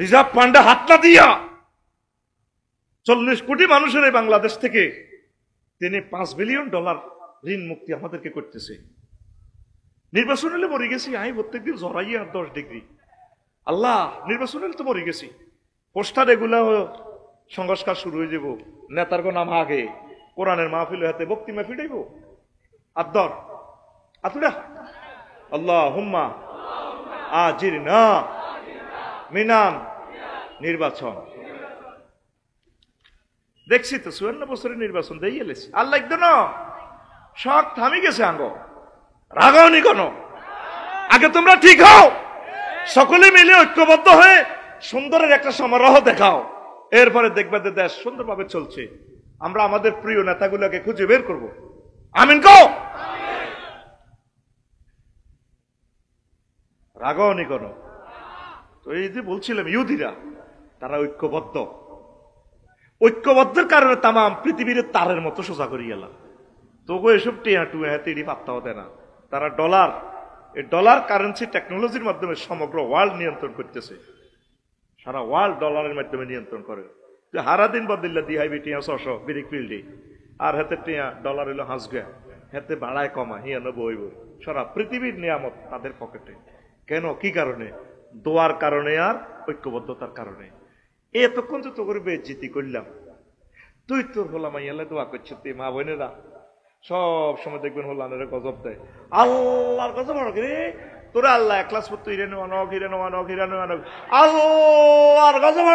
Reserve ফান্ডে হাত না দিয়া 40 কোটি মানুষের এই বাংলাদেশ থেকে তিনি $5 বিলিয়ন ঋণ মুক্তি আমাদেরকে করতেছে। নির্বাচন হলে মরে গেছি, আমি প্রত্যেকদিন জড়াইয়া 10 ডিগ্রি। আল্লাহ, নির্বাচন হলে তো মরে গেছি। পোস্টার এগুলা সংস্কার শুরু হয়ে যাব, নেতার নাম আগে, কোরআনের মাহফিল হাতে বক্তি মাহফিল হইব। আদর আতুরা আল্লাহ হুম্মা আজিরনা মিনান নির্বাচন। দেখছি তো 54 বছরের নির্বাচন দিয়ে এলেছি। আল্লাহ একদম শখ থামি গেছে, আঙ্গ রাগাওনি কেন? আগে তোমরা ঠিক হও, সকলে মিলে ঐক্যবদ্ধ হয়ে সুন্দরের একটা সমারোহ দেখাও, এরপরে দেখবে যে দেশ সুন্দরভাবে চলছে। আমরা আমাদের প্রিয় নেতাগুলোকে খুঁজে বের করব। আমিন কও। রাগাওনি কেন? তো এই যে বলছিলাম, ইহুদিরা তারা ঐক্যবদ্ধের কারণে তাম পৃথিবীর তারের মতো সোজা করি গেলাম। তবু এসব টিয়া টুয়া তিড়ি পাত্তাও দেয় না। তারা ডলার কারেন্সি টেকনোলজির মাধ্যমে সমগ্র ওয়ার্ল্ড নিয়ন্ত্রণ করতেছে। সারা ওয়ার্ল্ড ডলারের মাধ্যমে নিয়ন্ত্রণ করে। হারা দিন বদিল্লা দিয়ে হাইবি টিয়া 600 বিরিক ফিল্ডে, আর হাতে টিয়া ডলার হইলো হাঁসগা, হাতে বাড়ায় কমা হিয়া বইব। সারা পৃথিবীর নিয়ামত তাদের পকেটে। কেন? কি কারণে? দোয়ার কারণে আর ঐক্যবদ্ধতার কারণে। এতক্ষণ তো তোর বেজ্জিতি করলাম, তুই তোর হলাম ইয়ালে দোয়া করছিস, তুই মা বোনেরা সব সময় দেখবেন হলানের গজব দেয়। আল্লাহর গজব রে তোরা, আল্লাহ একলাস পড়তো হিরানো আনক হিরানো আনক হিরানো আনক, আল্লাহর গজব।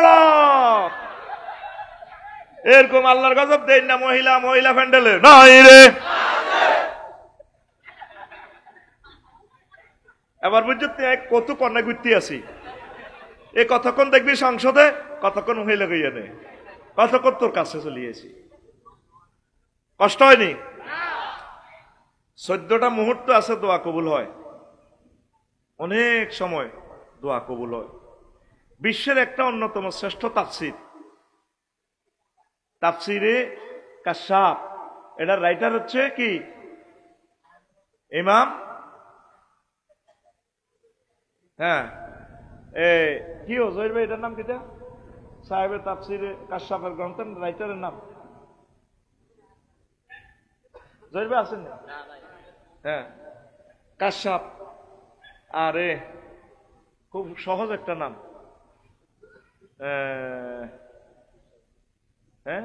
এরকম আল্লাহর গজব দেন না মহিলা প্যান্ডেলে নাই রে। এবার বুঝছো কত কন্যা ঘুরতে আছি, এ কতক্ষণ দেখবি সংসদে, কতক্ষণ মহিলা গইয়া নেই, কতক্ষণ তোর কাছে চলিয়েছি। কষ্ট হয়নি? 14টা মুহূর্ত আছে দোয়া কবুল হয়, অনেক সময় দোয়া কবুল হয়। বিশ্বের একটা অন্যতম শ্রেষ্ঠ তাফসিরে কাশাফ, এটার রাইটার হচ্ছে কি? ইমাম, হ্যাঁ কি জহির ভাই, এটার নাম কিটা? সাহেবের তাফসিরে কাশাফের গ্রন্থের রাইটারের নাম জহির ভাই আছেন? হ্যাঁ, কাশাফ। আরে খুব সহজ একটা নাম। হ্যাঁ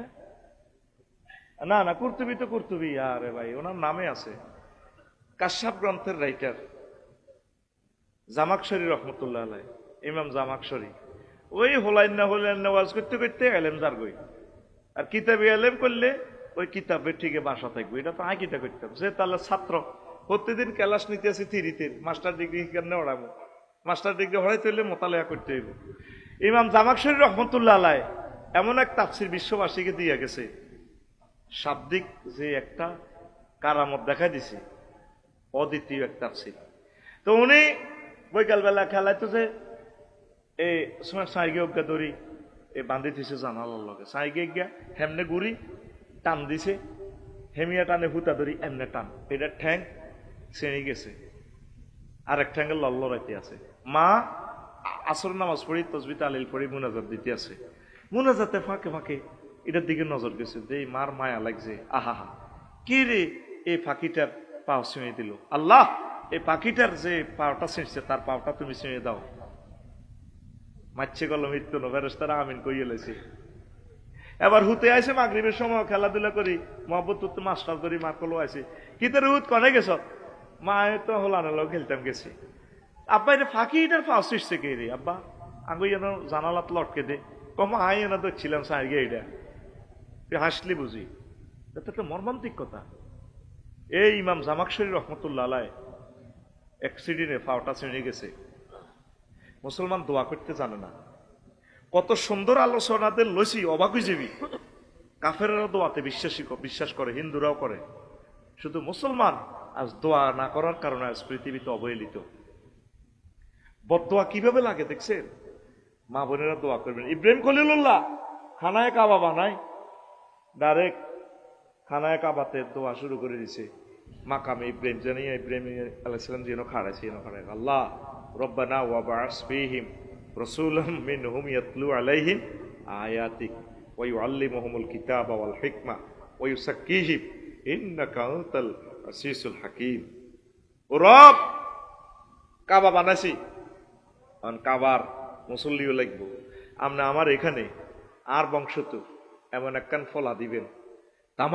না কুর্তুবি তো কুর্তুবি, আরে ভাই ওনার নামে আছে। কাশাফ গ্রন্থের রাইটার জামাকশরী রহমতুল্লাহ আলাই, ইমাম জামাকশরী। ওই হোলাইন্না ওয়াজ করতে করতে এলেম যার গই, আর কিতাবে এলেম করলে ওই কিতাবের ঠিকই বাসা থাকবে। এটা তো আগে কিতা করতাম, যে তাহলে ছাত্র প্রতিদিন ক্লাস নিতে আসি থ্রিতে, মাস্টার ডিগ্রি কেন ওড়াবো, মাস্টার ডিগ্রি হরাইতে হইলে মোতালেয়া করতে হইব। ইমাম জামাকশরী রহমতুল্লাহ আলাই এমন এক তাফসির বিশ্ববাসীকে দিয়ে গেছে, শাব্দিক যে একটা কারামত দেখা দিছে, অদ্বিতীয় এক তাফসির। তো উনি বৈকাল বেলা খেলাইতো যে এই সময় সাইগে অজ্ঞা দড়ি এ বান্ধি দিছে জানালার লগে, সাইগে গিয়া হেমনে গুড়ি টান দিছে, হেমিয়া টানে হুতা ধরি এমনে টান, এটা ঠ্যাং ছেড়ে গেছে, আরেক ঠ্যাঙ্গে লল্লরাইতে আছে। মা আসর নামাজ পড়ি তসবি তালিল পড়ি মুনাজাত দিতে আছে, মুনাজাতে ফাঁকে ফাঁকে এটার দিকে নজর গেছে, যে মার মায়া লাগছে, আহা কি রে এই ফাঁকিটার পাও ছিঁড়ে দিল, আল্লাহ এই পাখিটার যে পাওটা ছিঁড়ছে তার পাওটা তুমি ছিঁড়ে দাও। মাচ্ছে গেল মৃত্যু ফেরেশতারা আমিন কইয়ে লেছে। এবার হুতে আইসে মাগরিবের সময় খেলাধুলা করি, মহব্বত তো মাস্টার করি, মা কলো আইসে কি তোর হুত কনে গেছ? মা তো হলানো খেলতাম গেছি। আব্বা এটা ফাঁকি এটার পাও ছিঁড়ছে কে রে? আব্বা আঙ্গু যেন জানালাত লটকে দে, কম আই এনে দেখছিলাম সাইগে, এটা তুই হাসলি বুঝি, এটা একটা মর্মান্তিক কথা। এই ইমাম জামাকশরী রহমতুল্লাহ আলাই অ্যাক্সিডেন্টে পাওটা ছিঁড়ে গেছে। মুসলমান দোয়া করতে জানে না। কত সুন্দর আলোচনাদের লইছি, অবাক হয়ে যাবি। কাফেররা দোয়াতে বিশ্বাস করে, হিন্দুরাও করে, শুধু মুসলমান আজ দোয়া না করার কারণে আজ পৃথিবীতে অবহেলিত। বদদোয়া কিভাবে লাগে দেখছেন? মা বোনেরা দোয়া করবেন। ইব্রাহিম খলিলুল্লাহ খানায় কাবা বানায়, ডাইরেক্ট খানায় কাবাতে দোয়া শুরু করে দিছে। মাকামে ইব্রাহিম জানিয়ে ইব্রাহিম আলাইহিস সালাম যেন খাড়াইছে, আল্লাহ রব্বানা ওয়া বা'স ফীহিম রাসূলাম মিনহুম ইয়াতলু আলাইহিম আয়াতিক ওয়া ইউআল্লিমুহুমুল কিতাবা ওয়াল হিকমা ওয়া ইউযাক্কিহিম ইন্নাকা আনতাল আসিসুল হাকীম। ও রব, কাবা বানাইছি, কারণ কাবার মুসল্লিও লাগবো। আপনি আমার এখানে আর বংশত এমন একখান ফলা দিবেন তাম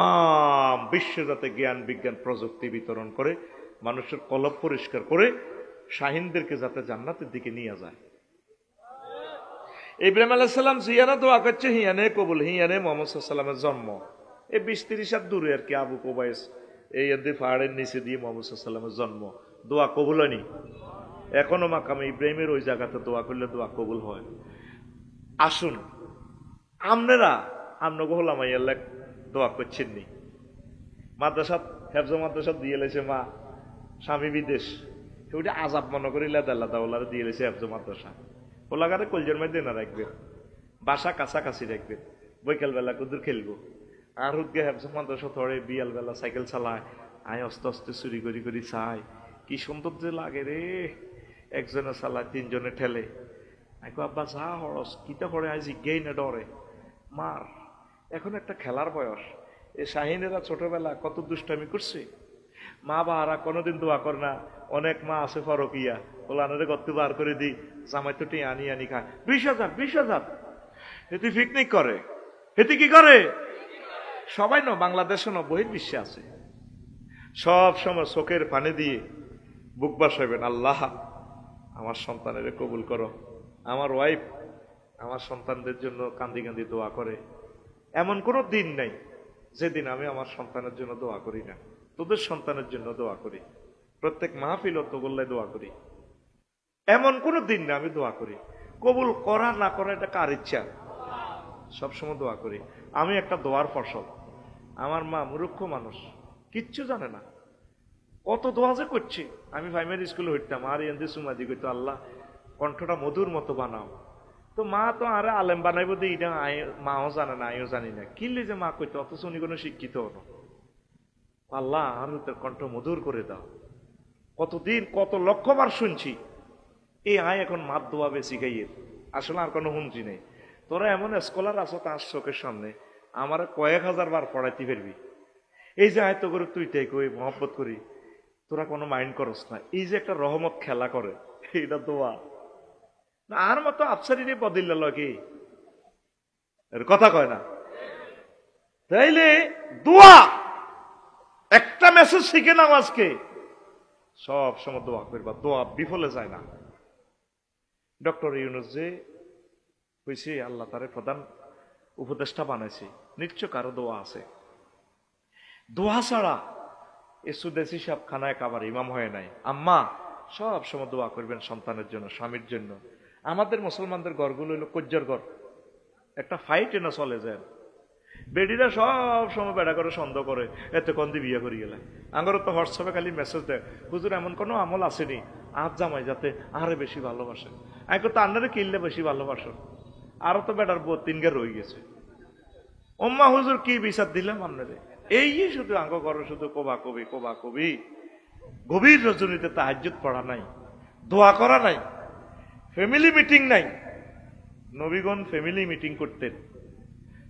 বিশ্ব যাতে জ্ঞান বিজ্ঞান প্রযুক্তি বিতরণ করে মানুষের কলব পরিষ্কার করে শাহিনদেরকে যাতে জান্নাতের দিকে নিয়ে যায়। ইব্রাহিম আলাইহিস সালাম জিয়ানা দোয়া করছে হিয়ানে কবুল, হিয়ানে মুহাম্মদ সাল্লাল্লাহু আলাইহি ওয়াসাল্লামের জন্ম। এই 20-30 হাত দূরে আর কি আবু কুবাইস, এই পাহাড়ের নিচে দিয়ে মুহাম্মদ সাল্লাল্লাহু আলাইহি ওয়াসাল্লামের জন্ম। দোয়া কবুল হয়নি? এখনো মাকামে ইব্রাহিমের ওই জায়গাতে দোয়া করলে দোয়া কবুল হয়। আসুন আপনারা আপনাকে হলাম আল্লাহ দোয়া করছেন নি? মাদ্রাসা হেফজ মাদ্রাসা দিয়ে লেছে মা, স্বামী বিদেশ, ওইটা আজাব মনে করি লেদা লেদা ওলারে দিয়ে লেছে হেফজ মাদ্রাসা। ওলাগারে কলজের মধ্যে না রাখবেন, বাসা কাছাকাছি রাখবেন, বৈকাল বেলা কুদুর খেলবো। আর হুদকে হেফজ মাদ্রাসা ধরে বিয়াল বেলা সাইকেল চালায়, আয় অস্তে অস্তে চুরি করি করি চাই, কি সুন্দর যে লাগে রে। একজনে চালায়, তিনজনে ঠেলে। আইকো আব্বা যা হরস কিতা করে আজ জিজ্ঞেই না ডরে মার। এখন একটা খেলার বয়স। এ শাহিনেরা ছোটবেলা কত দুষ্টামি করছে, মা বাহারা কোনোদিন দোয়া করে না। অনেক মা আছে ফরকিয়া, ওলানারে গত্তু বার করে দিই, জামাই তো আনি আনি খায়। 20,000 এতে পিকনিক করে, এতে কি করে সবাই না বাংলাদেশে না বহির্বিশ্বে আছে। সব সময় চোখের পানি দিয়ে বুক বাসাবেন, আল্লাহ আমার সন্তানের কবুল করো। আমার ওয়াইফ আমার সন্তানদের জন্য কান্দি কান্দি দোয়া করে। এমন কোনো দিন নাই যেদিন আমি আমার সন্তানের জন্য দোয়া করি না। তোদের সন্তানের জন্য দোয়া করি, প্রত্যেক মাহফিল তো বললে দোয়া করি। এমন কোনো দিন না আমি দোয়া করি। কবুল করা না করা এটা কার ইচ্ছা, সবসময় দোয়া করি। আমি একটা দোয়ার ফসল। আমার মা মূর্খ মানুষ, কিচ্ছু জানে না, কত দোয়া যে করছে। আমি প্রাইমারি স্কুলে হইতাম, আর এনদি সুমাদি কইতো আল্লাহ কণ্ঠটা মধুর মতো বানাও। তো মা তো আরে আলেম বানাইবো দিই না, মাও জানে না, আমিও জানি না, কিনলে যে মা কইতো, অথচ উনি কোনো শিক্ষিত হলো। আল্লাহ আর তোর কণ্ঠ মধুর করে দাও। কতদিন কত লক্ষবার শুনছি এই আয়, এখন মাত দোয়া বেশি গাইয়ের, আসলে আর কোনো হুমকি নেই। তোরা এমন স্কলার আছো তার চোখের সামনে, আমার কয়েক হাজার বার পড়াইতে পারবি। এই যে আয় তো করে তুই তাই কই মহব্বত করি, তোরা কোনো মাইন্ড করস না। এই যে একটা রহমত খেলা করে, এইটা দোয়া না। আর মতো আফসারিনী বদিল্লা কি এর কথা কয় না? তাইলে দোয়া একটা মেসেজ শিখে নাও আজকে, সব সময় দোয়া করবা, দোয়া বিফলে যায় না। ডক্টর ইউনুস যে হয়েছে, আল্লাহ তারে প্রধান উপদেষ্টা বানাইছে, নিশ্চয় কারো দোয়া আছে। দোয়া ছাড়া এ সুদেশি সব খানায় কাবার ইমাম হয় নাই। আম্মা সব সময় দোয়া করবেন সন্তানের জন্য, স্বামীর জন্য। আমাদের মুসলমানদের ঘরগুলো হলো কজ্জার ঘর, একটা ফাইট এনে চলে যায়। বেডিরা সব সময় বেড়া করে সন্দেহ করে, এতে কন্দি বিয়ে করি গেলে। আঙ্গর তো হোয়াটসঅ্যাপে খালি মেসেজ দেয়, হুজুর এমন কোনো আমল আসেনি আজ জামাই যাতে আরে বেশি ভালোবাসে। আমি তো আন্নারে কিনলে বেশি ভালোবাসো, আরো তো বেটার বউ 3 গে রয়ে গেছে। ওম্মা হুজুর কি বিচার দিলাম আপনারে? এই শুধু আঙ্গ ঘরে শুধু কোবা কবি। গভীর রজনীতে তাহাজ্জুদ পড়া নাই, দোয়া করা নাই, ফ্যামিলি মিটিং নাই। নবীগণ ফ্যামিলি মিটিং করতেন।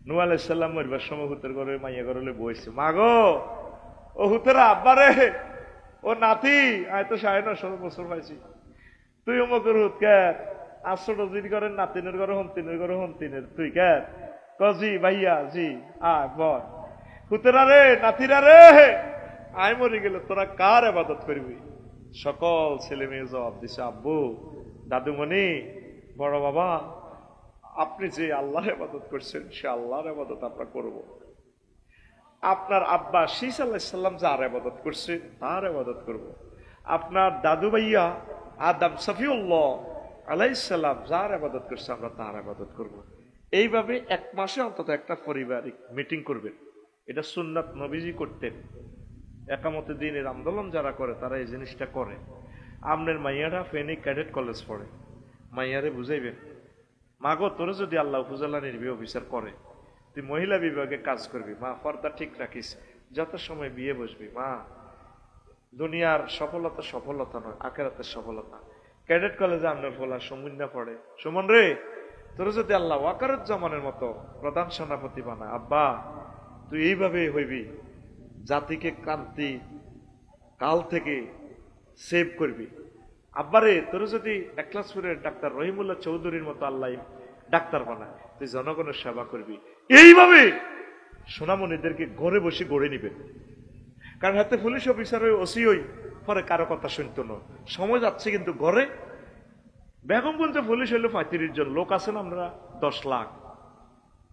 নূহ আলাইহিস সালাম মরবার সময় হুতের ঘরে মাইয়া ঘরে বইছে, মাগো ও হুতেরা আব্বারে, ও নাতি আয় তো 9.5 বছর পাইছি, তুই অমুকের হুত কে আশ্রয় রজির ঘরে নাতিনের ঘরে হন্তিনের তুই কে কজি ভাইয়া জি আয় বল। হুতেরা রে নাতিরা রে, আয় মরে গেল তোরা কার ইবাদত করবি? সকল ছেলে মেয়ে জবাব দিছে, আব্বু দাদুমণি বড় বাবা, আপনি যে আল্লাহর ইবাদত করছেন সে আল্লাহর ইবাদত আমরা করব। আপনার আব্বা শীস আলাইহিস সালাম যার ইবাদত করছে তার ইবাদত করব। আপনার দাদু ভাইয়া আদম সফিউল্লাহ আলাইহিস সালাম যার ইবাদত করছে আমরা তার ইবাদত করব। এইভাবে 1 মাসে অন্তত একটা পারিবারিক মিটিং করবেন। এটা সুন্নাত, নবীজি করতেন। একামতে দ্বীনের আন্দোলন যারা করে তারা এই জিনিসটা করে। আপনার মাইয়ারা ফেনী ক্যাডেট কলেজ পড়ে, মাইয়ারে বুঝাইবেন, মাগো তোরে যদি আল্লাহ উপজেলা নির্বাহী অফিসার করে, তুই মহিলা বিভাগে কাজ করবি, মা পর্দা ঠিক রাখিস, যত সময় বিয়ে বসবি, মা দুনিয়ার সফলতা নয় আখিরাতের সফলতা। ক্যাডেট কলেজে আপনার ফলা সুমন না পড়ে, সুমন রে তোর যদি আল্লাহ ওয়াকারুজ্জামানের মতো প্রধান সেনাপতি বানায়, আব্বা তুই এইভাবে হইবি, জাতিকে ক্রান্তি কাল থেকে সেভ করবি। আব্বারে তোর যদি একলাসপুরের ডাক্তার রহিমুল্লাহ চৌধুরীর মতো আল্লাহ ডাক্তার বানায়, তুই জনগণের সেবা করবি। এইভাবে সোনামণিদেরকে ঘরে বসে গড়ে নিবেন। কারণ হাতে পুলিশ অফিসার হয়ে ওসি হই পরে কারো কথা শুনতো না, সময় যাচ্ছে কিন্তু ঘরে বেগমগঞ্জে পুলিশ হইলো 35 জন লোক আছেন, আমরা 10 লাখ,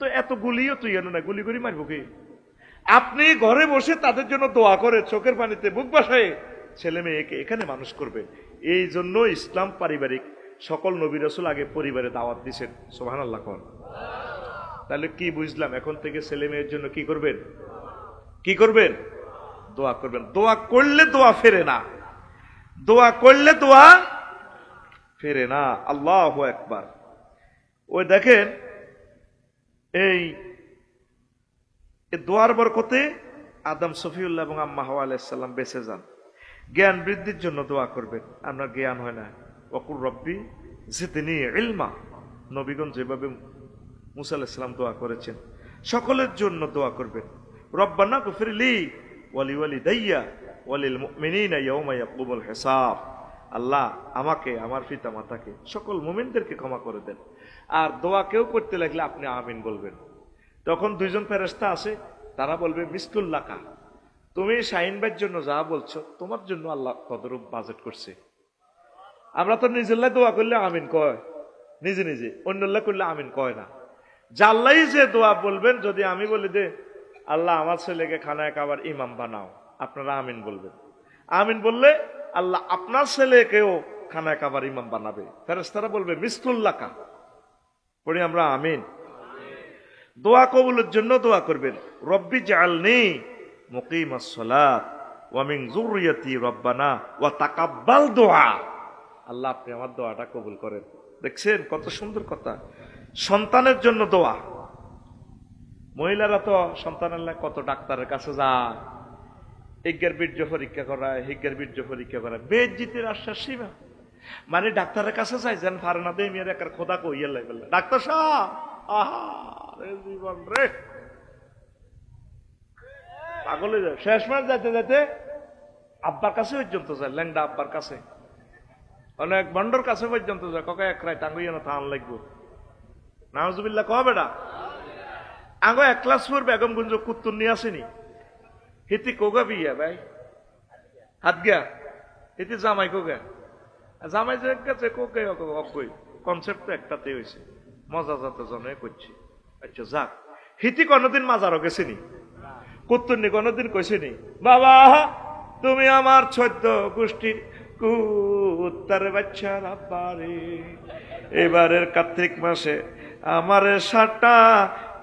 তো এত গুলিও তুই এনো না, গুলি করে মারবো কি? আপনি ঘরে বসে তাদের জন্য দোয়া করে চোখের পানিতে বুক বাসায় ছেলে মেয়েকে এখানে মানুষ করবে। এই জন্য ইসলাম পারিবারিক, সকল নবী রাসূল আগে পরিবারে দাওয়াত দিয়েছেন। সুবহানাল্লাহ কোন। তাহলে কি বুঝলাম? এখন থেকে ছেলে মেয়ের জন্য কি করবেন? কি করবেন? দোয়া করবেন। দোয়া করলে দোয়া ফেরে না, দোয়া করলে দোয়া ফেরে না। আল্লাহু আকবার। ওই দেখেন এই দোয়ার বরকতে আদম সফিউল্লাহ এবং আম্মা হাওয়া আলাইহিস সালাম বেঁচে যান। জ্ঞান বৃদ্ধির জন্য দোয়া করবেন। আপনার জ্ঞান হয় না, ওয়াকুর রব্বি জিদনি ইলমা। নবীগণ যেভাবে মুসা আলাইহিস সালাম দোয়া করেছেন, সকলের জন্য দোয়া করবেন। রব্বানা গফিরলি ওয়ালি ওয়ালিদাইয়া ওয়ালিল মুমিনিনা ইয়াউমা ইয়াকুমুল হিসাব। আল্লাহ আমাকে, আমার পিতা মাতাকে, সকল মুমিনদেরকে ক্ষমা করে দেন। আর দোয়া কেউ করতে লাগলে আপনি আমিন বলবেন। তখন দুইজন ফেরেশতা আছে, তারা বলবে মিসলুল্লাকা, তুমি শাহিন ভাইয়ের জন্য যা বলছো তোমার জন্য আল্লাহ তদরূপ বাজেট করছে। আমরা তো নিজেল্লাহ দোয়া করলে আমিন কয়, নিজে নিজে, অন্যল্লাহ করলে আমিন কয় না। জাল্লাই যে দোয়া বলবেন, যদি আমি বলি দে আল্লাহ আমার ছেলেকে খানায় খাবার ইমাম বানাও, আপনারা আমিন বলবেন। আমিন বললে আল্লাহ আপনার ছেলেকেও খানায় খাবার ইমাম বানাবে। ফেরেশতারা বলবে মিসলুল্লাকা, পড়ি আমরা আমিন। দোয়া কবুলের জন্য দোয়া করবেন। রব্বি জাআলনি মুকিমাস সালাত ওয়া মিন যুররিয়াতি রব্বানা ওয়া তাকাব্বাল দুআ। আল্লাহ আপনি আমার দোয়াটা কবুল করেন। দেখছেন কত সুন্দর কথা। সন্তানের জন্য দোয়া। মহিলারা তো সন্তানের লাগে কত ডাক্তারের কাছে যায়, হিজ্ঞের বীর্য পরীক্ষা করায়, হিজ্ঞের বীর্য পরীক্ষা করায়, বেজ্জিতের আশ্বাস সীমা। মানে ডাক্তারের কাছে যাই যেন পারে না, দেয় মেয়ের একটা খোদা কইয়া লাগবে ডাক্তার সাহেব, আহা জীবন রে পাগলে যায়। শেষ মাস যাইতে যাইতে আব্বার কাছে পর্যন্ত যায়, ল্যাংডা আব্বার কাছে, অনেক বন্ডর কাছে পর্যন্ত যায়। ককে এক রায় টাঙ্গুইয়া না থান লাগবো, নাউজুবিল্লাহ কহ বেটা। আগে একলাসপুর বেগমগঞ্জ কুত্তুর নিয়ে আসেনি, হিতি কোগা বিয়া ভাই হাত গিয়া, হিতি জামাই কোগা, জামাই যে গেছে কোকে অকই, কনসেপ্ট তো একটাতে হয়েছে, মজা যাতে জনে করছে। আচ্ছা যাক, হিতি কোনদিন মাজারও গেছেনি, কুত্তুরনি কোনদিন কইছেনি বাবা তুমি আমার 14 গোষ্ঠীর কুত্তার বাচ্চা আব্বারে, এবারের কার্তিক মাসে আমারে 7টা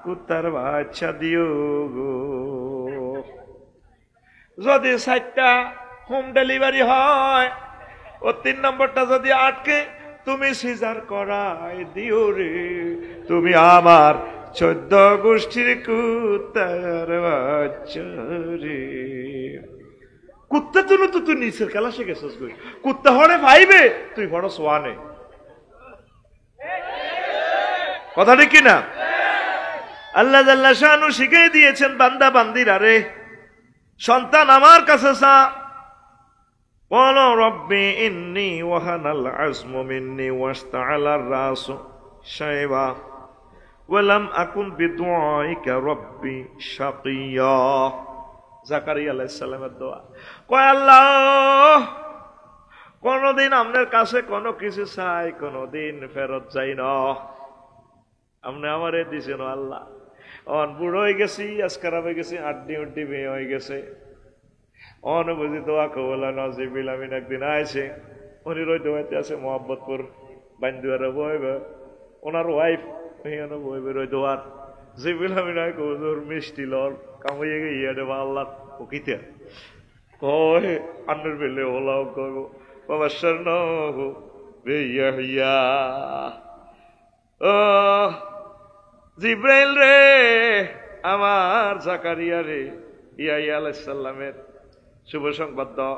কুত্তার বাচ্চা দিও গো। যদি 7টা হোম ডেলিভারি হয়, ও 3 নম্বরটা যদি আটকে, তুমি সিজার করাই দিও রে, তুমি আমার 14 গোষ্ঠীর কুত্তার বাচ্চা রে। কুত্তার জন্য তো তুই নিচের খেলা শিখেছিস, কুত্তা হরে ভাইবে, তুই হড় সোয়ানে। কথা ঠিক কিনা? আল্লাহ জাল্লা শানু শিখিয়ে দিয়েছেন বান্দা বান্দিরা রে, সন্তান আমার কাছে চা, বলো রব্বি ইন্নী ওয়াহানাল আজমু মিন্নি ওয়াস্তাআলার রাসু শাইবা ওয়ালাম আকুন বিদুআইকা রব্বি শাকিয়া। জাকারিয়া আলাইহিস সালামের দোয়া। কয় আল্লাহ কোনদিন আপনার কাছে কোনো কিছু চাই, কোনদিন ফেরত যাই না, আপনি আমারে দিছেন আল্লাহ। অন বুড়ো হয়ে গেছি, আজকারা হয়ে গেছি, আড্ডি উড্ডি মেয়ে হয়ে গেছে, অন বুঝি দোয়া কবলা নজিবিল আমিন একদিন আইছে, উনি রই দোয়াইতে আছে মোহাম্মদপুর বান্দুয়ারে বইবে, ওনার ওয়াইফ বইবে রই দোয়ার, জিবিল আমিন আয় কবুর মিষ্টি লর কামাইয়ে গিয়ে দেবা আল্লাহ ওকিতে কয় আন্নের বেলে ওলাও কব বাবা শর্ণ বেইয়া। ও জিব্রাইল রে, আমার জাকারিয়া রে, ইয়াহিয়া আলাইহিস সালামের শুভ সংবাদ দাও,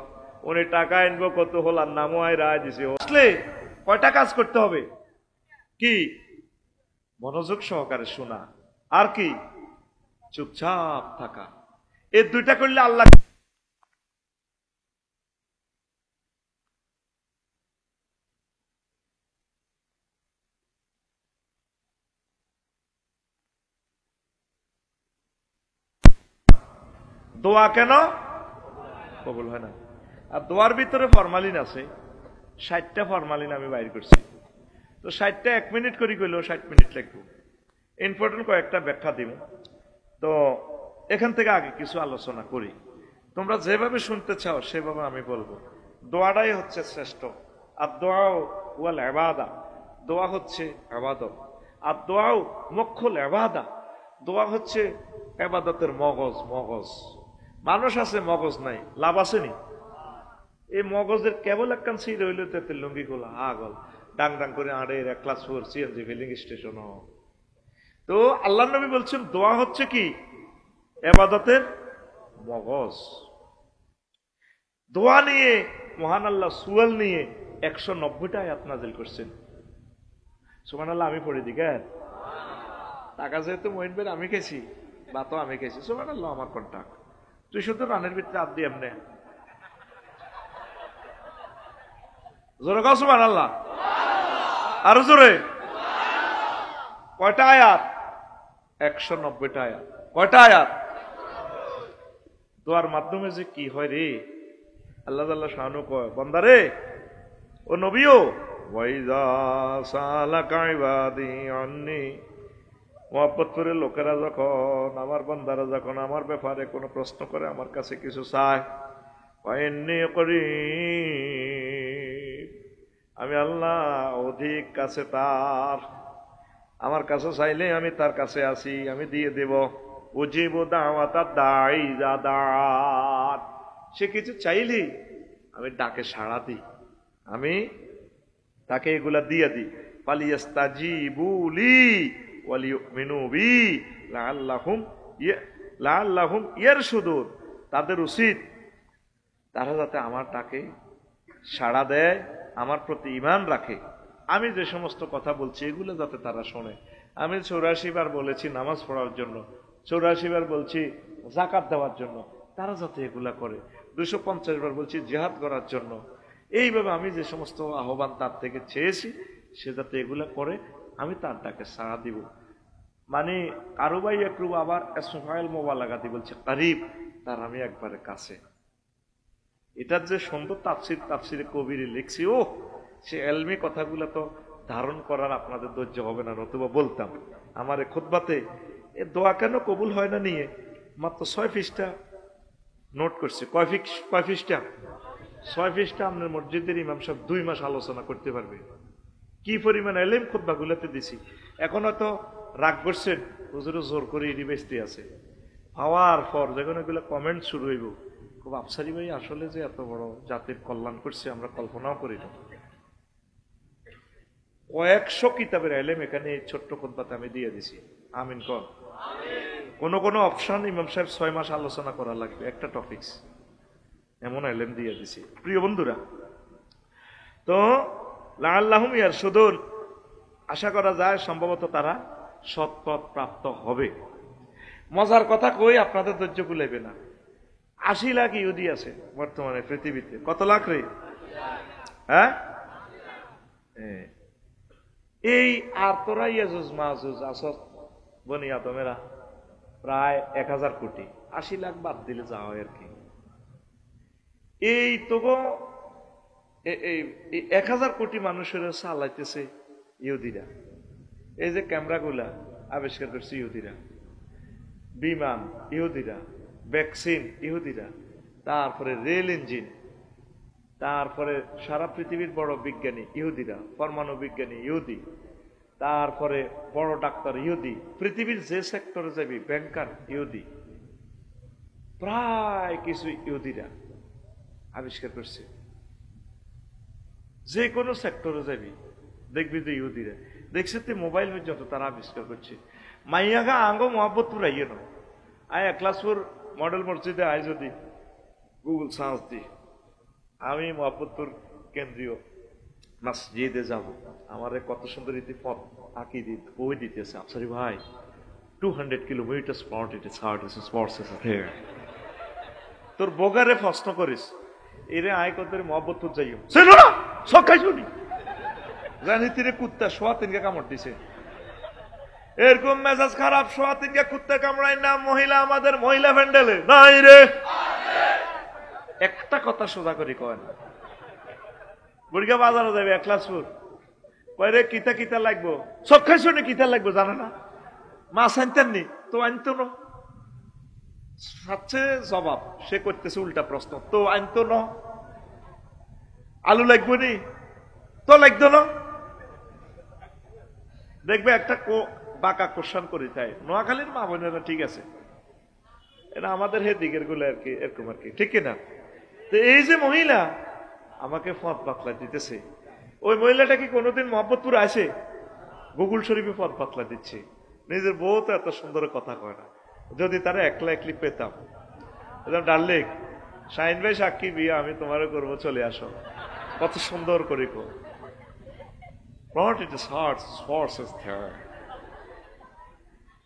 উনি টাকা আনবো কত হল আর নামও আয় রায় দিছে আসলে কয়টা কাজ করতে হবে কি মনোযোগ সহকারে শোনা আর কি চুপচাপ থাকা এই দুইটা করলে আল্লাহ দোয়া কেন কবুল হয় না আর দোয়ার ভিতরে ফরমালিন আছে 60টা ফরমালিন আমি বাইর করছি তো 60টা 1 মিনিট করে কইলেও 60 মিনিট লাগবে ইম্পর্টেন্ট কয়েকটা ব্যাখ্যা দিব তো এখান থেকে আগে কিছু আলোচনা করি তোমরা যেভাবে শুনতে চাও সেভাবে আমি বলবো দোয়াটাই হচ্ছে শ্রেষ্ঠ আর দোয়াও ওয়াল ইবাদা দোয়া হচ্ছে ইবাদত আর দোয়াও মুখ্যল ইবাদা দোয়া হচ্ছে ইবাদতের মগজ মানুষ আছে মগজ নাই লাভ আছে নি এই মগজের কেবল একখান সিট হইল তেতের লুঙ্গি খোলা আগল ডাং ডাং করে আড়ে 1 ক্লাস 4 সিএনজি ফিলিং স্টেশন তো আল্লাহ নবী বলছেন দোয়া হচ্ছে কি ইবাদতের মগজ দোয়া নিয়ে মহান আল্লাহ সুয়াল নিয়ে 190টা আয়াত নাযিল করছেন সুবহানাল্লাহ আমি পড়ে দিই কেন টাকা যেহেতু মহিন ভাই আমি খেয়েছি বা তো আমি খেয়েছি সুবহানাল্লাহ আমার কন্টাক্ট তুই শুধু রানের ভিতরে হাত দিয়ে এমনি জোরে কাউ সুবহানাল্লাহ আরো জোরে কয়টা আয়াত 190টা আয়াত কয়টা আয়াত দোয়ার মাধ্যমে যে কি হয় রে আল্লাহ তাআলা শানু কয় বান্দারে ও নবীও ওয়াইজা সালাকা ইবাদি আন্নী মহব্বত করে লোকেরা যখন আমার বান্দারা যখন আমার ব্যাপারে কোনো প্রশ্ন করে আমার কাছে কিছু চায় এমনি করি আমি আল্লাহ অধিক কাছে তার আমার কাছে চাইলে আমি তার কাছে আসি আমি দিয়ে দেব উজিব দাওয়াতা দাঈ জাদাত সে কিছু চাইলেই আমি ডাকে সাড়া দিই আমি তাকে এগুলা দিয়ে দিই ফালিয়াস্তাজিবুলি ওয়ালিউমিনু বি লাআল্লাহুম ইয়ারশুদুন তাদের উচিত তারা যাতে আমার ডাকে সাড়া দেয় আমার প্রতি ঈমান রাখে আমি যে সমস্ত কথা বলছি এগুলো যাতে তারা শোনে আমি 84 বার বলেছি নামাজ পড়ার জন্য 84 বার বলছি যাকাত দেওয়ার জন্য তারা যাতে এগুলা করে 250 বার বলছি জিহাদ করার জন্য এইভাবে আমি যে সমস্ত আহ্বান তার থেকে চেয়েছি সে যাতে এগুলা করে আমি তার ডাকে সাড়া দিব মানে কারুবাই একরু আবার ইসফাইল মুবালাগাতি বলছে করিব তার আমি একবারে কাছে এটার যে সুন্দর তাফসিরে কবিরে লিখছি ও সে এলমি কথাগুলো তো ধারণ করার আপনাদের ধৈর্য হবে না নতুবা বলতাম আমার খুতবাতে এ দোয়া কেন কবুল হয় না নিয়ে মাত্র 6 পৃষ্ঠা নোট করছে কয় পৃষ্ঠা 6 পৃষ্ঠা আপনার মসজিদের ইমাম সাহেব 2 মাস আলোচনা করতে পারবে কি পরিমাণ এলেম খুতবাগুলোতে দিছি এখন হয়তো রাগ করছেন হুজুরে জোর করে ইডি বেচতে আছে পাওয়ার পর যখন এগুলো কমেন্ট শুরু হইব খুব আফসারি ভাই আসলে যে এত বড় জাতির কল্যাণ করছে আমরা কল্পনাও করি না কয়েকশো কিতাবের এলেম এখানে এই ছোট্ট খুতবাতে আমি দিয়ে দিছি আমিন কর কোন অপশন ইমাম সাহেব 6 মাস আলোচনা করা লাগবে একটা টপিকস এমন এলেম দিয়ে দিছি প্রিয় বন্ধুরা তো লাআল্লাহুম ইয়ারশুদুন আশা করা যায় সম্ভবত তারা সৎপথ প্রাপ্ত হবে মজার কথা কই আপনাদের ধৈর্য কুলাইবে না 80 লাখ ইহুদি আছে বর্তমানে পৃথিবীতে কত লাখ রে হ্যাঁ এই আর তোরা ইয়াজুজ মাজুজ আসত বনি আদমেরা প্রায় 1000 কোটি 80 লাখ বাদ দিলে যা হয় আর কি এই তো 1000 কোটি মানুষের চালাইতেছে ইহুদিরা এই যে ক্যামেরাগুলা আবিষ্কার করছে ইহুদিরা বিমান ইহুদিরা ভ্যাকসিন ইহুদিরা তারপরে রেল ইঞ্জিন তারপরে সারা পৃথিবীর বড় বিজ্ঞানী ইহুদিরা পরমাণু বিজ্ঞানী ইহুদি তারপরে বড় ডাক্তার ইহুদি পৃথিবীর যে সেক্টরে যাবি ব্যাংকার ইহুদি প্রায় কিছু ইহুদিরা আবিষ্কার করছে যে কোনো সেক্টরে যাবি দেখবি যে ইহুদিরা দেখছে তুই মোবাইল পর্যন্ত তারা আবিষ্কার করছে মাইয়াগা আঙ্গ মোহাব্বত পুরাইয়ে না আয় ক্লাস 4 মডেল মসজিদে আয় যদি গুগল সার্চ দি আমি মোহাম্মদপুর কেন্দ্রীয় মসজিদে যাব, আমার কত সুন্দর রীতি পথ আঁকি বই দিতেছে, আফসারি ভাই 200 kilometers front it is hard it is sports is there তোর বোগারে প্রশ্ন করিস এরে আয় কত মোহাম্মদপুর যাইও ছিল না সব খাই শুনি জানি তীরে কুত্তা সোয়া তিনকে কামড় দিছে, এরকম মেজাজ খারাপ সোয়া তিনকে কুত্তা কামড়ায় না মহিলা আমাদের মহিলা ভ্যান্ডেলে নাই রে, একটা কথা সোজা করি কয় না। বুড়িগা বাজারে যাবে একলাসপুর, কয় রে কিতা কিতা লাগবো, সব খাই শুনি কিতা লাগবো জানে না, মাছ আনতেন নি তো আনতো না, সাচ্ছে জবাব সে করতেছে উল্টা প্রশ্ন, তো আনতো না, আলু লাগবো নি তো লাগতো না, দেখবে একটা বাঁকা কোশ্চেন করি, তাই নোয়াখালীর মা বোনেরা ঠিক আছে, এটা আমাদের হে দিকের গুলো আর কি এরকম আর কি, ঠিক কিনা? তো এই যে মহিলা আমাকে পথ পাতলা দিতেছে, ওই মহিলাটা কি কোনোদিন মোহাম্মদপুর আসে? গুগল শরীফে পথ পাতলা দিচ্ছে, নিজের বউ তো এত সুন্দর কথা কয় না, যদি তারা একলা একলি পেতাম, ডার্লিং শাহিন ভাই সাক্ষী বিয়ে আমি তোমারও করবো, চলে আসো, কত সুন্দর করে কো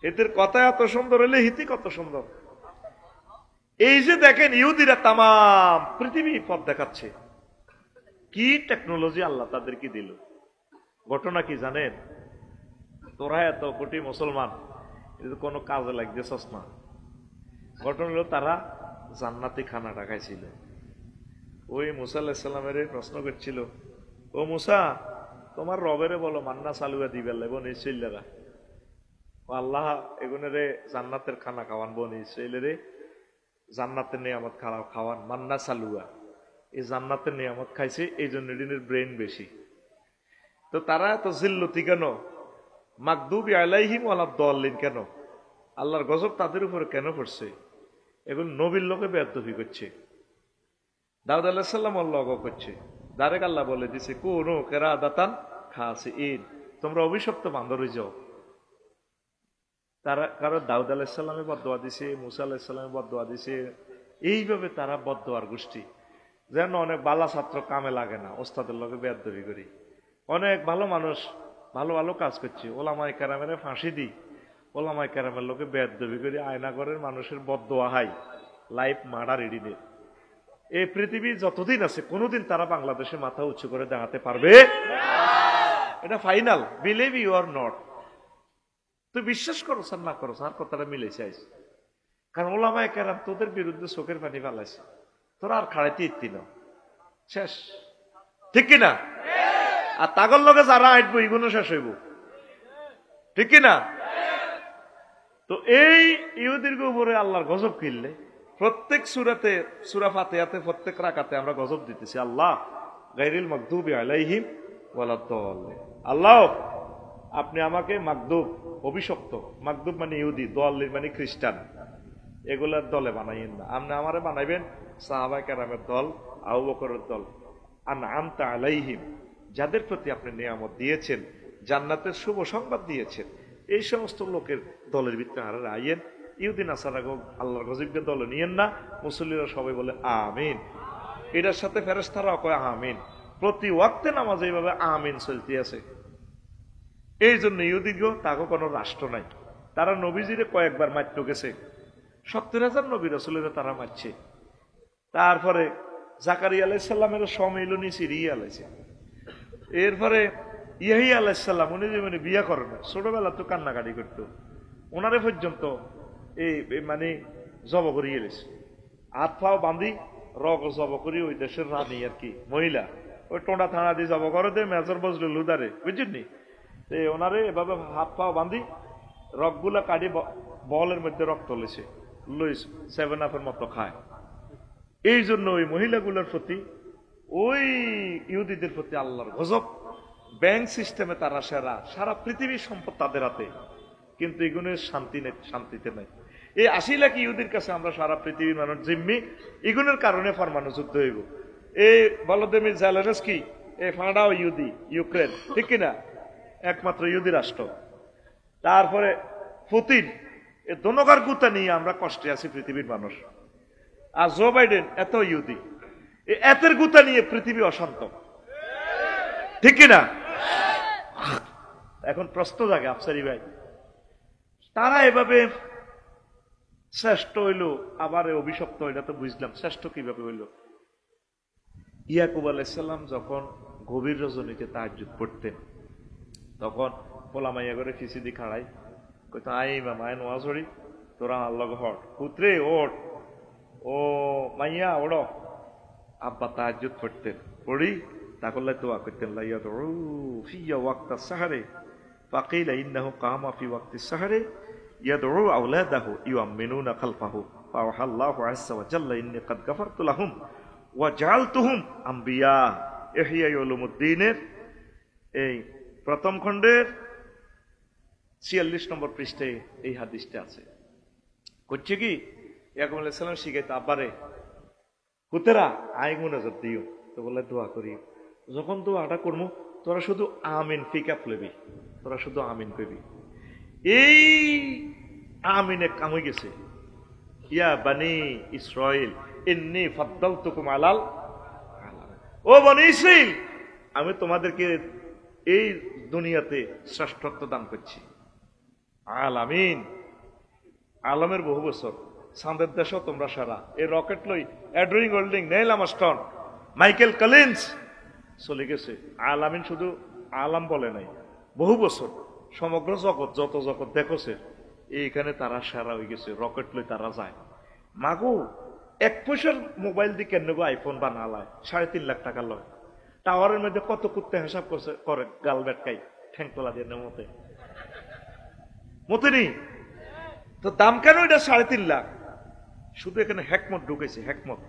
এদের কথা এত সুন্দর হলে হিতি কত সুন্দর। এই যে দেখেন ইহুদিরা তামাম পৃথিবী পথ দেখাচ্ছে, কি টেকনোলজি আল্লাহ তাদেরকে দিল। ঘটনা কি জানেন? তোরা এত কোটি মুসলমান কোনো কাজে লাগতেছস না। ঘটনা হলো তারা জান্নাতি খানাটা খাইছিল। ওই মুসা আলাইহিস সালামের প্রশ্ন করছিল, ও মুসা তোমার রবেরে বলো মান্না সালুয়া দিবে বনি ইসরাইলরা, আল্লাহ এগুনেরে জান্নাতের খানা খাওয়ান, বনি ইসরাইলেরে জান্নাতের নিয়ামত খাওয়ান, মান্না সালুয়া, এই জান্নাতের নিয়ামত খাইছে, এই জন্য এদিনের ব্রেন বেশি। তো তারা এত জিল্লতি কেন? মাকদুবি আলাইহিম ওয়ালাদ দাল্লিন কেন? আল্লাহর গজব তাদের উপরে কেন পড়ছে? এখন নবীর লোকে বেয়াদবি করছে, দাউদ আলাইহিস সালাম আল্লাহ করছে, ডাইরেক্ট আল্লাহ বলে দিছে কুনু কিরাদাতান খাসিইন, তোমরা অভিশপ্ত বান্দর হয়ে যাও। তারা কারো দাউদ আলাইহিস সালামে বদদোয়া দিছে, মুসা আলাইহিস সালামে বদদোয়া দিছে, এইভাবে তারা বদদোয়ার গোষ্ঠী। যেন অনেক বালা ছাত্র কামে লাগে না, ওস্তাদের লোকে বেয়াদবি করি, অনেক ভালো মানুষ ভালো ভালো কাজ করছে, ওলামায়ে কেরামের ফাঁসি দিই, ওলামায়ে কেরামের লোকে বেয়াদবি করি, আয়নাগরের মানুষের বদদোয়া হাই, লাইফ মার্ডার এডিনে। এই পৃথিবী যতদিন আছে কোনোদিন তারা বাংলাদেশে মাথা উঁচু করে দাঁড়াতে পারবে, এটা final, believe you are not. তুই বিশ্বাস করো আর না করো, আর কথাটা মিলে চাইছ, কারণ ওলামায়ে কেরাম তোদের বিরুদ্ধে চোখের পানি ফালাইছে, তোরা আর খাড়াইতে ইত্তি না, শেষ, ঠিক কিনা? আর তাগর লগে যারা আইটবো এগুলো শেষ হইব, ঠিক কিনা? তো এই ইহুদির উপরে আল্লাহর গজব কিনলে প্রত্যেক সূরাতে, সূরা ফাতিহাতে প্রত্যেক রাকাতে আমরা গজব দিতেছি, আল্লাহ গায়রিল মাগদুবি আলাইহিম ওয়ালাদ দাল্লিন, আল্লাহ আপনি আমাকে মাগদুব অভিশপ্ত, মাগদুব মানে ইহুদি, দাল্লিন মানে খ্রিস্টান, এগুলার দলে বানাইয়েন না, আপনি আমারে বানাইবেন সাহাবায়ে কেরামের দল, আবু বকরের দল, আনআমতা আলাইহিম, যাদের প্রতি আপনি নিয়ামত দিয়েছেন, জান্নাতের শুভ সংবাদ দিয়েছেন, এই সমস্ত লোকের দলের ভিতরে হারারে আইয়েন। ইহুদিন আসারা আল্লাহর গজবকে দলে নিয়েন না। মুসল্লিরা সবাই বলে আমিন, এটার সাথে ফেরেশতারাও কয় আমিন, প্রতি ওয়াক্তে নামাজে এইভাবে আমিন চলতে আছে। এই জন্য ইহুদিগো তাকে কোনো রাষ্ট্র নাই, তারা নবীজিরে কয়েকবার মারতে গেছে, 70,000 নবী রাসূলের তারা মারছে। তারপরে জাকারিয়া আলাইহিস সালামের সম্মিলনী সিরিয়া আলাইছে, এরপরে ইয়াহিয়া আলাইহিস সালাম উনি যে বিয়া করেন, ছোটবেলা তো কান্নাকাটি করতো, ওনারে পর্যন্ত এই মানে জব করিয়ে গেছে, হাত পাও বাঁধি রগ জব করি, ওই দেশের রানী আর কি মহিলা, ওই টোঁডা থানা দিয়ে জব করে দে মেজর বজলুল লুদারে, বুঝছেন? ওনারে এভাবে হাত পাও বাঁধি রগগুলা কাটি বলের মধ্যে রক্ত লেছে, লইস 7 আপের মতো খায়। এই জন্য ওই মহিলাগুলোর প্রতি, ওই ইহুদিদের প্রতি আল্লাহর গজব। ব্যাংক সিস্টেমে তারা সেরা, সারা পৃথিবীর সম্পদ তাদের হাতে, কিন্তু এগুলোর শান্তি নেই, শান্তিতে নাই। এই 80 লাখ ইহুদির কাছে আমরা সারা পৃথিবীর মানুষ জিম্মি, এগুলোর কারণে পরমাণু যুদ্ধ হইব। এই ভলোদিমির জেলেনস্কি, এই ফাঁড়াও ইহুদি, ইউক্রেন, ঠিক কিনা? একমাত্র ইহুদি রাষ্ট্র। তারপরে পুতিন, এই দোনকার গুতা নিয়ে আমরা কষ্টে আছি পৃথিবীর মানুষ। আর জো বাইডেন এত ইহুদি, এই এতের গুতা নিয়ে পৃথিবী অশান্ত, ঠিক কিনা? এখন প্রশ্ন জাগে আফসারি ভাই, তারা এভাবে শ্রেষ্ঠ হইল, আবার অভিশপ্ত হইল, তো বুঝলাম শ্রেষ্ঠ কিভাবে হইল। ইয়াকুব আলাইহিস সালাম যখন গভীর রজনীতে তাহাজ্জুদ পড়তেন, তখন পোলা মাইয়া করে ফিসিদি খাড়াই কইতো, আই মামায় নোয়াজ হরি তোরা আল্লাহ হট, পুত্রে ওঠ, ও মাইয়া ওড়। আব্বা তাহাজ্জুদ পড়তেন, পড়ি তাকল্লা দোয়া করতেন, লাইয়াদউ ফি ওয়াক্তাস সাহরে ফাকিলা ইন্নাহু কামা ফি ওয়াক্তিস সাহরে ইয়াদউ আওলাদাহু ইউআমিনুনা খালফাহু ফাওয়াহাল্লাহু আযজা ওয়া জাল্লা ইন্নী কাদ গাফারতু লাহুম ওয়া জাআলতুহুম আম্বিয়া। ইহইয়া উলুমুদ্দিনের এই প্রথম খণ্ডের 46 নম্বর পৃষ্ঠায় এই হাদিসটা আছে। করছে কি, ইয়াকুব আলাইহিস সালাম শিখাইতে, আব্বারে পুতেরা আই মুনাজাত দিও, তো বলে দোয়া করি, যখন দোয়াটা করবো তোরা শুধু আমিন ফিকা ফেলবি, তোরা শুধু আমিন কইবি। এই আমিনে কাম হয়ে গেছে, ইয়া বানি ইসরাইল ইন্নী ফাদ্দালতুকুম আলাল আলামিন, ও বনি ইসরাইল আমি তোমাদেরকে এই দুনিয়াতে শ্রেষ্ঠত্ব দান করছি। আলামিন, আলমের বহু বছর, চাঁদের দেশও তোমরা সারা, এই রকেট লই অ্যাড্রিং হোল্ডিং নেইল আমস্ট্রং মাইকেল কলিন্স চলে গেছে, আলামিন শুধু আলাম বলে নাই, বহু বছর সমগ্র জগৎ যত জগৎ দেখছে এইখানে তারা সারা হয়ে গেছে, রকেট লই তারা যায়। মাগো 1 পয়সার মোবাইল দিয়ে কেন আইফোন বানালায় 3.5 লাখ টাকা লয়, টাওয়ারের মধ্যে কত কুত্তে হিসাব করছে করে গাল বেটকাই ঠ্যাংতলা দিয়ে মতে মতেনি তো দাম কেন এটা 3.5 লাখ? শুধু এখানে হেকমত ঢুকেছে, হেকমত।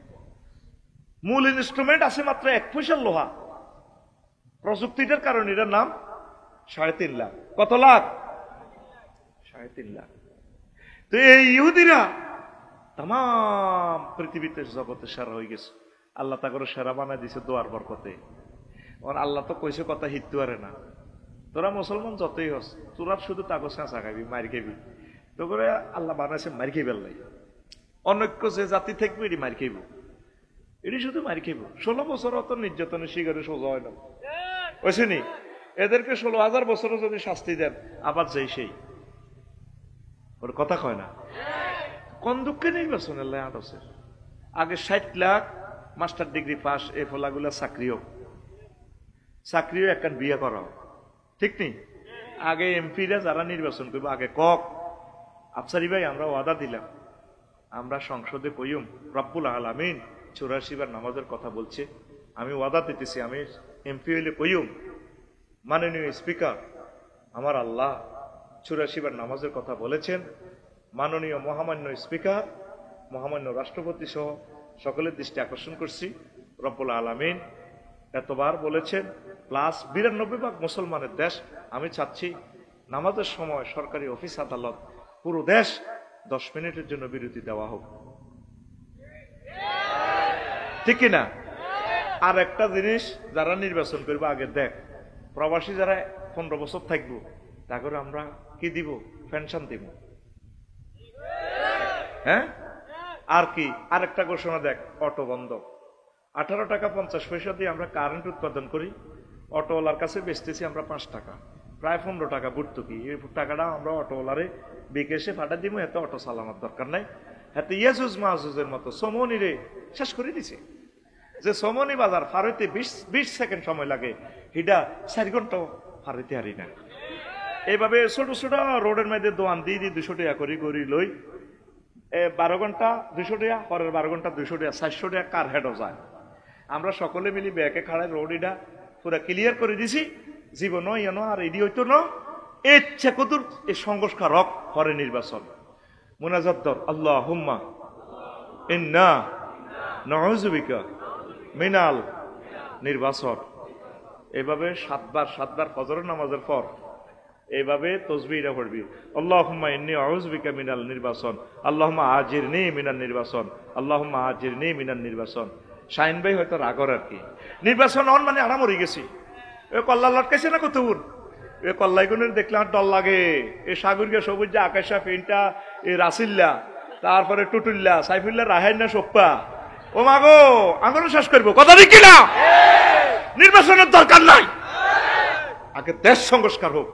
মূল ইনস্ট্রুমেন্ট আছে মাত্র 1 পয়সার লোহা, প্রযুক্তিটার কারণে এটার নাম 3.5 লাখ। কত লাখ? 3.5 লাখ। তো এই ইহুদিরা তাম পৃথিবীতে জগতে সেরা হয়ে গেছে, আল্লাহ তা করে সেরা বানাই দিছে দোয়ার বরকতে। আল্লাহ তো কইছে কথা হিটতে পারে না, তোরা মুসলমান যতই হস তোরা শুধু তাকে চেঁচা খাবি, মারি খাবি, তো করে আল্লাহ বানাইছে মারি খাইবে। আল্লাহ অনৈক্য যে জাতি থাকবে এটি মারি খাইব, এটি শুধু মারি খাইব। 16 বছর অত নির্যাতনের শিকারে সোজা হয় না, বুঝছেনি? এদেরকে 16,000 বছরও যদি শাস্তি দেন আবার যেই সেই, ওর কথা কয় না। কোন দুঃখে নির্বাচন আল্লাহ আটছে, আগে 60 লাখ মাস্টার ডিগ্রি পাস এই ফলাগুলা চাকরিও একখান বিয়ে করা, ঠিক নেই? আগে এমপিরা যারা নির্বাচন করবো আগে কক আফসারি ভাই আমরা ওয়াদা দিলাম, আমরা সংসদে কইম রব্বুল আলামিন 84 বার নামাজের কথা বলছে, আমি ওয়াদা দিতেছি আমি এমপি হইলে কইম মাননীয় স্পিকার আমার আল্লাহ 84 বার নামাজের কথা বলেছেন, মাননীয় মহামান্য স্পিকার মহামান্য রাষ্ট্রপতি সহ সকলের দৃষ্টি আকর্ষণ করছি, রব্বুল আলামিন এতবার বলেছেন, প্লাস 92 ভাগ মুসলমানের দেশ, আমি চাচ্ছি নামাজের সময় সরকারি অফিস আদালত পুরো দেশ 10 মিনিটের জন্য বিরতি দেওয়া হোক, ঠিক কিনা? আর একটা জিনিস, যারা নির্বাচন করবো আগে দেখ, প্রবাসী যারা 15 বছর থাকবো তাকে আমরা কি দিব? পেনশন দিব, হ্যাঁ? আর কি আরেকটা ঘোষণা দেখ, অটো বন্ধ। 18 টাকা 50 পয়সা দিয়ে আমরা কারেন্ট উৎপাদন করি, অটোওয়ালার কাছে বেচতেছি আমরা 5 টাকা, প্রায় 15 টাকা ভর্তুকি। এই টাকাটা আমরা অটোওয়ালারে বিকেশে পাঠা দিব, এত অটো চালানোর দরকার নাই। হাতে ইয়াজুজ মাহুজের মতো সমনি রে শেষ করে দিছে, যে সমনি বাজার ফারইতে 20 সেকেন্ড সময় লাগে, হিডা 4 ঘন্টা ফারইতে হারি না। এইভাবে ছোট ছোট রোডের মধ্যে দোয়ান দিয়ে 200 টাকা করি লই, 12 ঘন্টা 200 টাকা, পরের 12 ঘন্টা 200 টাকা, 400 টাকা কার হেডও যায়। আমরা সকলে মিলি ব্যাকে খাড়ায় রোড এটা পুরা ক্লিয়ার করে দিছি, জীবন ইয়েন আর এডি হইতো না। ইচ্ছে কতুর এই সংস্কারক পরে নির্বাচন মুনাজাত দর, আল্লাহুম্মা ইন্না নাউযু বিকা মিনাল নির্বাচন। এইভাবে 7 বার ফজরের নামাজের পর এইভাবে তসবিহটা পড়বি, আল্লাহুম্মা ইন্নী আউযু বিকা মিনাল নির্বাচন, আল্লাহুম্মা আজিরনি মিনান নির্বাচন, আল্লাহুম্মা আজিরনি মিনান নির্বাচন। শাহিন ভাই হয়তো রাগর আর কি, নির্বাচন অন মানে আরাম হয়ে গেছি। এ কল্লা লটকাইছে না কত, এ কল্লাইগুনের দেখলে আমার ডর লাগে। এ সাগরকে সবুজ আকাশা পেন্টা, এ রাসিল্লা, তারপরে টুটুল্লা, সাইফুল্লাহ রাহাইনা সোপ্পা, ও মাগো আন্দোলন শেষ করবো, কথা ঠিক কিনা? নির্বাচনের দরকার নাই, আগে দেশ সংস্কার হোক।